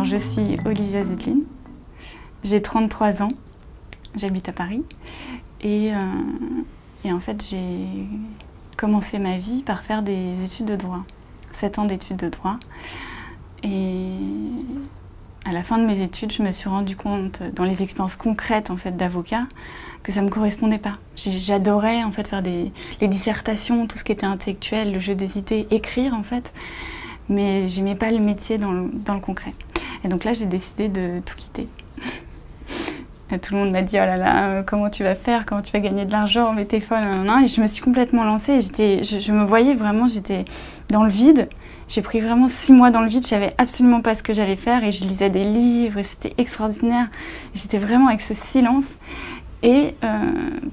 Alors je suis Olivia Zetlin, j'ai 33 ans, j'habite à Paris et en fait j'ai commencé ma vie par faire des études de droit, 7 ans d'études de droit. Et à la fin de mes études, je me suis rendu compte, dans les expériences concrètes en fait, d'avocat, que ça ne me correspondait pas. J'adorais en fait, faire les dissertations, tout ce qui était intellectuel, le jeu des idées, écrire en fait, mais j'aimais pas le métier dans le concret. Et donc là, j'ai décidé de tout quitter. Et tout le monde m'a dit « Oh là là, comment tu vas faire, comment tu vas gagner de l'argent, mais t'es folle, nan. » Et je me suis complètement lancée. Et je me voyais vraiment, j'étais dans le vide. J'ai pris vraiment 6 mois dans le vide, je savais absolument pas ce que j'allais faire et je lisais des livres et c'était extraordinaire. J'étais vraiment avec ce silence. Et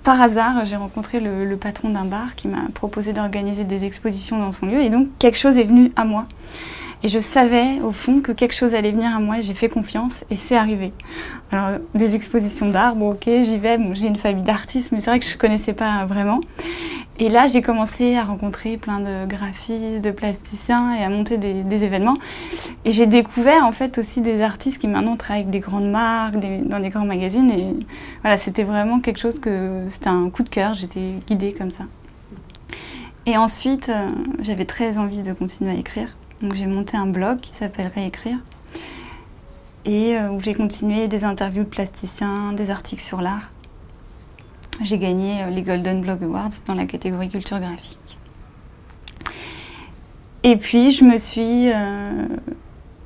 par hasard, j'ai rencontré le patron d'un bar qui m'a proposé d'organiser des expositions dans son lieu et donc quelque chose est venu à moi. Et je savais au fond que quelque chose allait venir à moi et j'ai fait confiance et c'est arrivé. Alors des expositions d'art, bon ok, j'y vais, bon, j'ai une famille d'artistes mais c'est vrai que je ne connaissais pas vraiment. Et là j'ai commencé à rencontrer plein de graphistes, de plasticiens et à monter des événements. Et j'ai découvert en fait aussi des artistes qui maintenant travaillent avec des grandes marques, dans des grands magazines. Et voilà, c'était vraiment quelque chose c'était un coup de cœur, j'étais guidée comme ça. Et ensuite, j'avais très envie de continuer à écrire. Donc j'ai monté un blog qui s'appelle Réécrire et où j'ai continué des interviews de plasticiens, des articles sur l'art. J'ai gagné les Golden Blog Awards dans la catégorie culture graphique. Et puis je me suis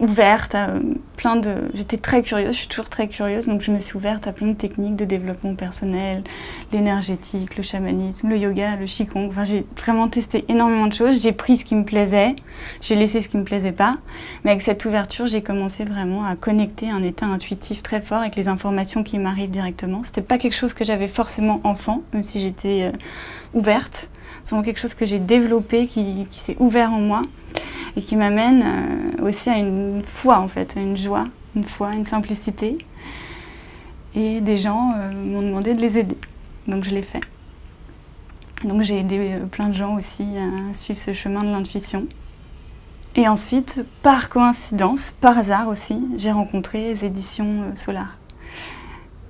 ouverte à plein de... J'étais très curieuse, je suis toujours très curieuse, donc je me suis ouverte à plein de techniques de développement personnel, l'énergétique, le chamanisme, le yoga, le qigong. Enfin, j'ai vraiment testé énormément de choses. J'ai pris ce qui me plaisait, j'ai laissé ce qui me plaisait pas. Mais avec cette ouverture, j'ai commencé vraiment à connecter un état intuitif très fort avec les informations qui m'arrivent directement. C'était pas quelque chose que j'avais forcément enfant, même si j'étais ouverte. C'est vraiment quelque chose que j'ai développé, qui s'est ouvert en moi. Et qui m'amène aussi à une foi en fait, à une joie, une foi, une simplicité. Et des gens m'ont demandé de les aider, donc je l'ai fait. Donc j'ai aidé plein de gens aussi à suivre ce chemin de l'intuition. Et ensuite, par coïncidence, par hasard aussi, j'ai rencontré les éditions Solar.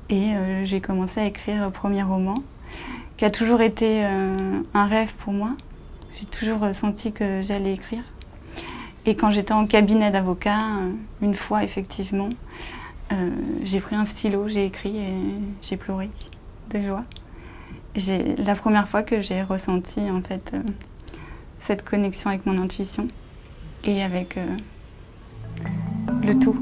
Et j'ai commencé à écrire le premier roman, qui a toujours été un rêve pour moi. J'ai toujours senti que j'allais écrire. Et quand j'étais en cabinet d'avocat, une fois effectivement, j'ai pris un stylo, j'ai écrit et j'ai pleuré de joie. C'est la première fois que j'ai ressenti en fait cette connexion avec mon intuition et avec le tout.